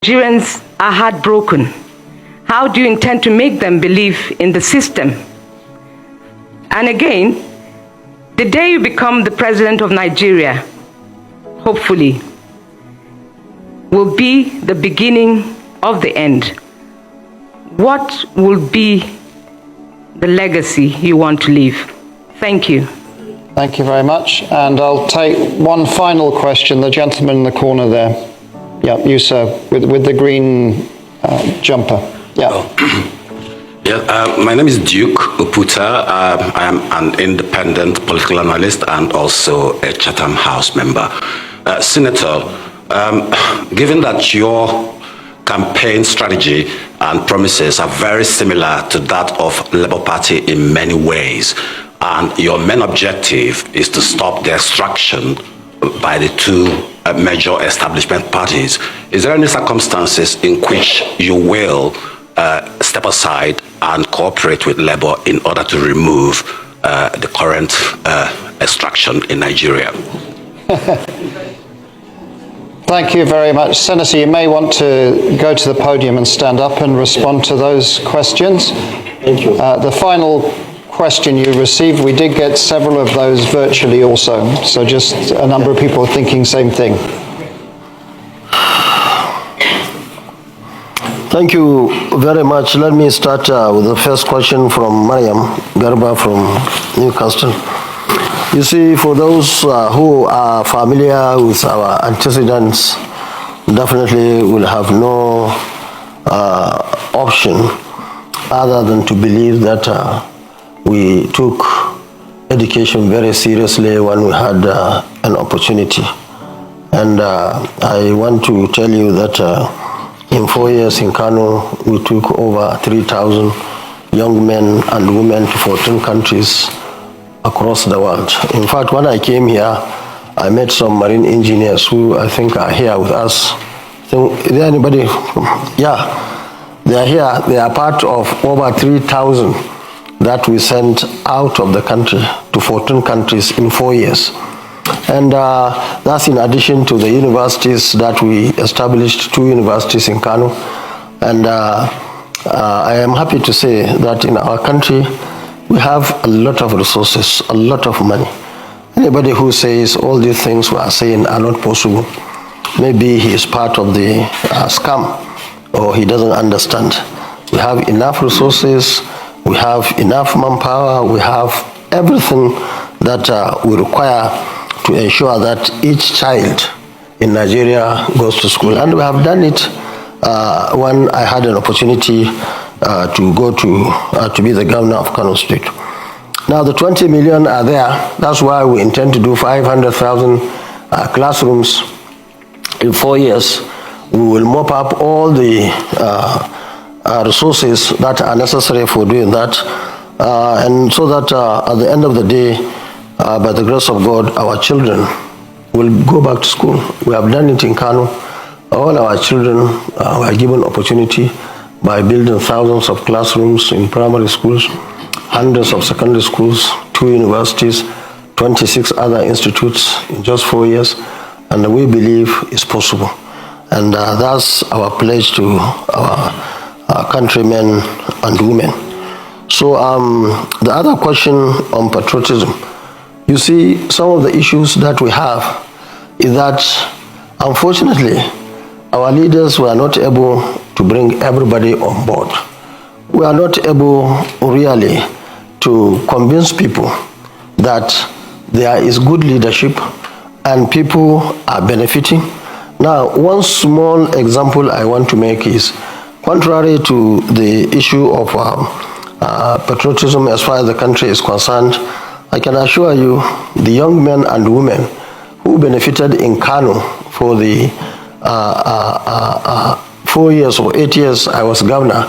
Nigerians are heartbroken. How do you intend to make them believe in the system? And again, the day you become the president of Nigeria, hopefully, will be the beginning of the end. What will be the legacy you want to leave? Thank you. Thank you very much. And I'll take one final question, the gentleman in the corner there. Yeah, you sir, with the green jumper. Yeah. My name is Duke Uputa. I am an independent political analyst and also a Chatham House member. Senator, given that your campaign strategy and promises are very similar to that of Labour Party in many ways, and your main objective is to stop the extraction by the two major establishment parties, is there any circumstances in which you will step aside and cooperate with Labour in order to remove the current extraction in Nigeria? Thank you very much. Senator, you may want to go to the podium and stand up and respond to those questions. Thank you. The final question you received, we did get several of those virtually also, so just a number of people thinking same thing. Thank you very much. Let me start with the first question from Mariam Garba from Newcastle. You see, for those who are familiar with our antecedents, definitely will have no option other than to believe that we took education very seriously when we had an opportunity. And I want to tell you that in 4 years in Kano, we took over 3,000 young men and women to 14 countries across the world. In fact, when I came here, I met some marine engineers who I think are here with us. Is there anybody? Yeah, they are here. They are part of over 3,000 that we sent out of the country to 14 countries in 4 years. And that's in addition to the universities that we established, 2 universities in Kano. And I am happy to say that in our country, we have a lot of resources, a lot of money. Anybody who says all these things we are saying are not possible, maybe he is part of the scam, or he doesn't understand. We have enough resources, we have enough manpower, we have everything that we require to ensure that each child in Nigeria goes to school. And we have done it when I had an opportunity to go to be the governor of Kano State. Now the 20 million are there. That's why we intend to do 500,000 classrooms in 4 years. We will mop up all the resources that are necessary for doing that, and so that at the end of the day, by the grace of God, our children will go back to school. We have done it in Kano. All our children were given opportunity by building thousands of classrooms in primary schools, hundreds of secondary schools, 2 universities, 26 other institutes in just 4 years, and we believe it's possible. And that's our pledge to our countrymen and women. So the other question on patriotism, you see, some of the issues that we have is that, unfortunately, our leaders were not able to bring everybody on board. We are not able really to convince people that there is good leadership and people are benefiting. Now, one small example I want to make is, contrary to the issue of patriotism as far as the country is concerned, I can assure you the young men and women who benefited in Kano for the 4 years or 8 years I was governor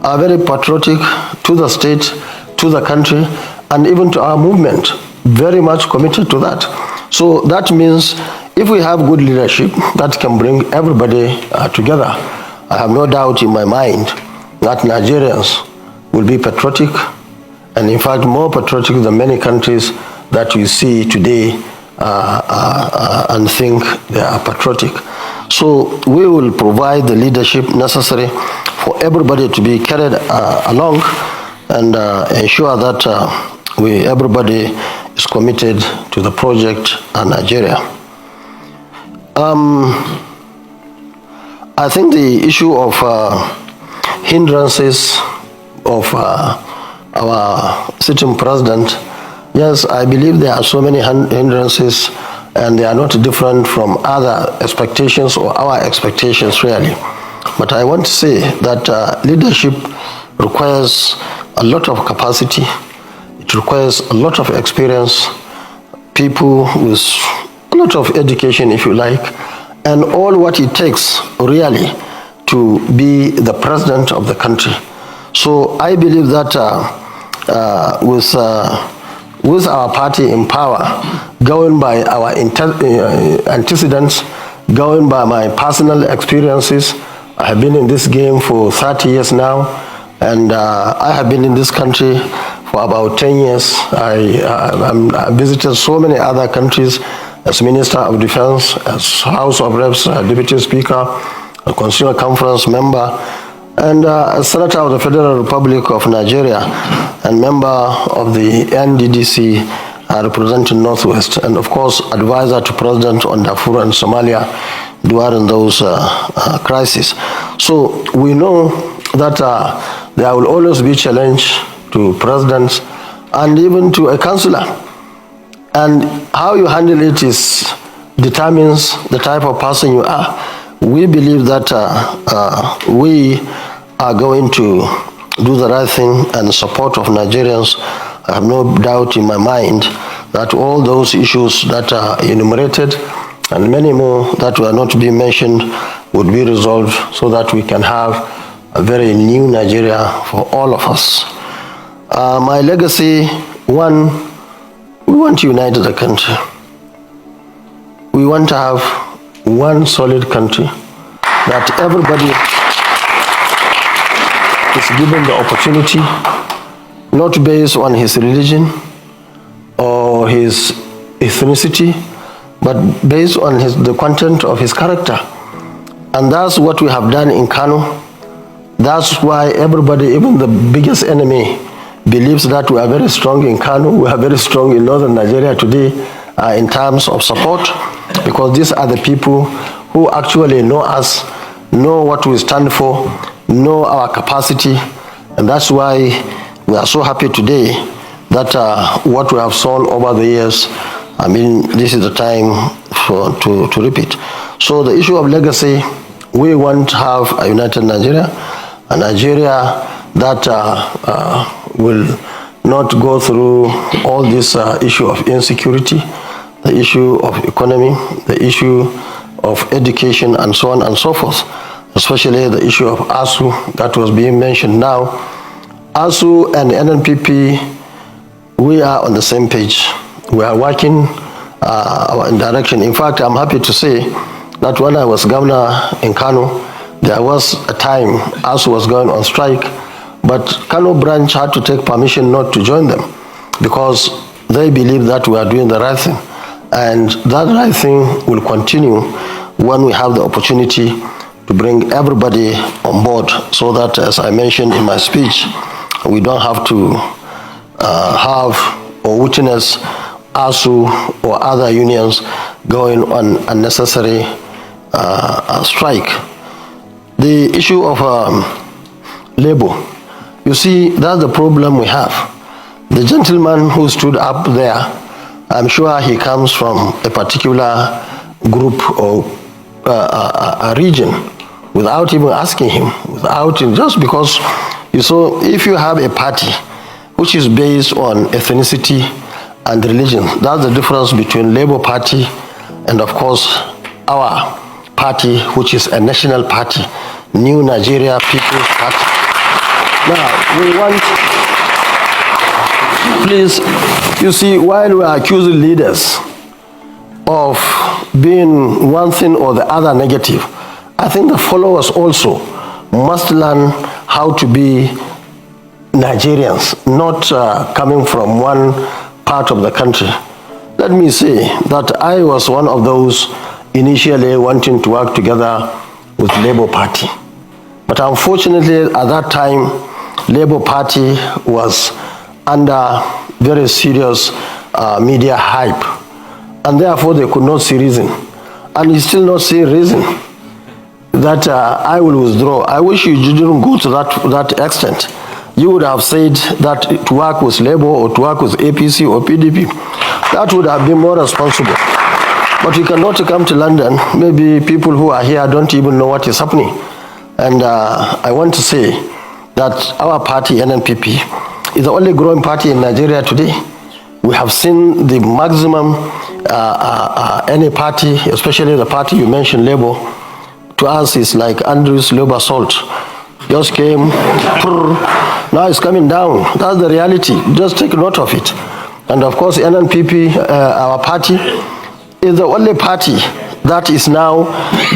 are very patriotic to the state, to the country, and even to our movement, very much committed to that. So that means if we have good leadership that can bring everybody together, I have no doubt in my mind that Nigerians will be patriotic, and in fact more patriotic than many countries that we see today and think they are patriotic. So we will provide the leadership necessary for everybody to be carried along and ensure that everybody is committed to the project and Nigeria. I think the issue of hindrances of our sitting president, yes, I believe there are so many hindrances and they are not different from other expectations or our expectations really. But I want to say that leadership requires a lot of capacity, it requires a lot of experience, people with a lot of education if you like, and all what it takes really to be the president of the country. So I believe that with our party in power, going by our antecedents, going by my personal experiences, I have been in this game for 30 years now, and I have been in this country for about 10 years. I visited so many other countries as Minister of Defense, as House of Reps, Deputy Speaker, a Constitutional Conference member, and a Senator of the Federal Republic of Nigeria, and member of the NDDC representing Northwest, and of course advisor to President on Darfur and Somalia during those crises. So we know that there will always be challenge to presidents and even to a councillor. And how you handle it determines the type of person you are. We believe that we are going to do the right thing and support of Nigerians. I have no doubt in my mind that all those issues that are enumerated and many more that were not being mentioned would be resolved so that we can have a very new Nigeria for all of us. My legacy, one, we want to unite the country. We want to have one solid country that everybody is given the opportunity, not based on his religion or his ethnicity, but based on the content of his character. And that's what we have done in Kano. That's why everybody, even the biggest enemy, believes that we are very strong in Kano, we are very strong in northern Nigeria today in terms of support, because these are the people who actually know us, know what we stand for, know our capacity, and that's why we are so happy today that what we have sown over the years, I mean, this is the time to repeat. So the issue of legacy, we want to have a united Nigeria, a Nigeria that will not go through all this issue of insecurity, the issue of economy, the issue of education, and so on and so forth, especially the issue of ASU that was being mentioned now. ASU and NNPP, we are on the same page. We are working in direction. In fact, I'm happy to say that when I was governor in Kano, there was a time ASU was going on strike, but Kano branch had to take permission not to join them because they believe that we are doing the right thing. And that right thing will continue when we have the opportunity to bring everybody on board so that, as I mentioned in my speech, we don't have to have or witness ASU or other unions going on unnecessary strike. The issue of labor, you see, that's the problem we have. The gentleman who stood up there, I'm sure he comes from a particular group or a region without even asking him, just because, you saw, if you have a party which is based on ethnicity and religion, that's the difference between Labour Party and, of course, our party, which is a national party, New Nigeria People's Party. Now, we want, please, you see, while we are accusing leaders of being one thing or the other negative, I think the followers also must learn how to be Nigerians, not coming from one part of the country. Let me say that I was one of those initially wanting to work together with Labour Party. But unfortunately, at that time, Labour Party was under very serious media hype, and therefore they could not see reason. And you still not see reason that I will withdraw. I wish you didn't go to that extent. You would have said that to work with Labour or to work with APC or PDP, that would have been more responsible. But we cannot come to London. Maybe people who are here don't even know what is happening. And I want to say that our party, NNPP, is the only growing party in Nigeria today. We have seen the maximum any party, especially the party you mentioned, Labour, to us is like Andrew's Labour salt. Just came, now it's coming down. That's the reality. Just take note of it. And of course, NNPP, our party, is the only party that is now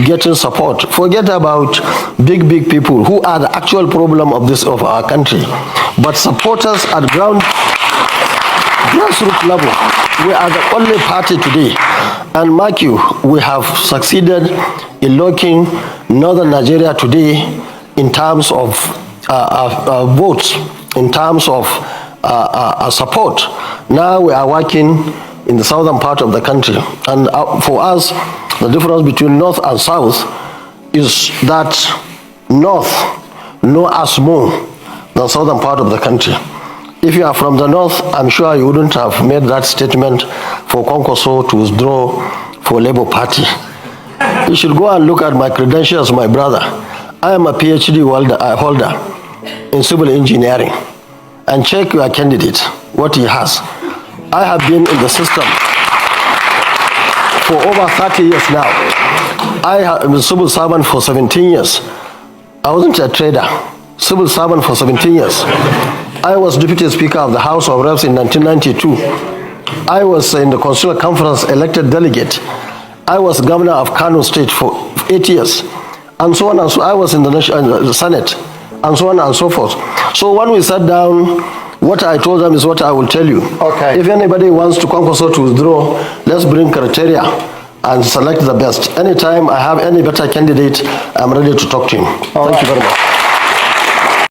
getting support. Forget about big people who are the actual problem of our country. But supporters at grassroots level, we are the only party today. And mark you, we have succeeded in locking northern Nigeria today in terms of votes, in terms of support. Now we are working in the southern part of the country. And for us, the difference between north and south is that north know us more than southern part of the country. If you are from the north, I'm sure you wouldn't have made that statement for kwankwaso to withdraw for Labour Party. You should go and look at my credentials, my brother. I am a PhD holder in civil engineering. And check your candidate, what he has. I have been in the system for over 30 years now. I have been a civil servant for 17 years. I wasn't a trader. Civil servant for 17 years. I was Deputy Speaker of the House of Reps in 1992. I was in the Constitutional Conference elected delegate. I was Governor of Kano State for 8 years. And so on and so I was in the Senate, and so on and so forth. So when we sat down, what I told them is what I will tell you. Okay. If anybody wants to kwankwaso to withdraw, let's bring criteria and select the best. Anytime I have any better candidate, I'm ready to talk to him. Thank you very much.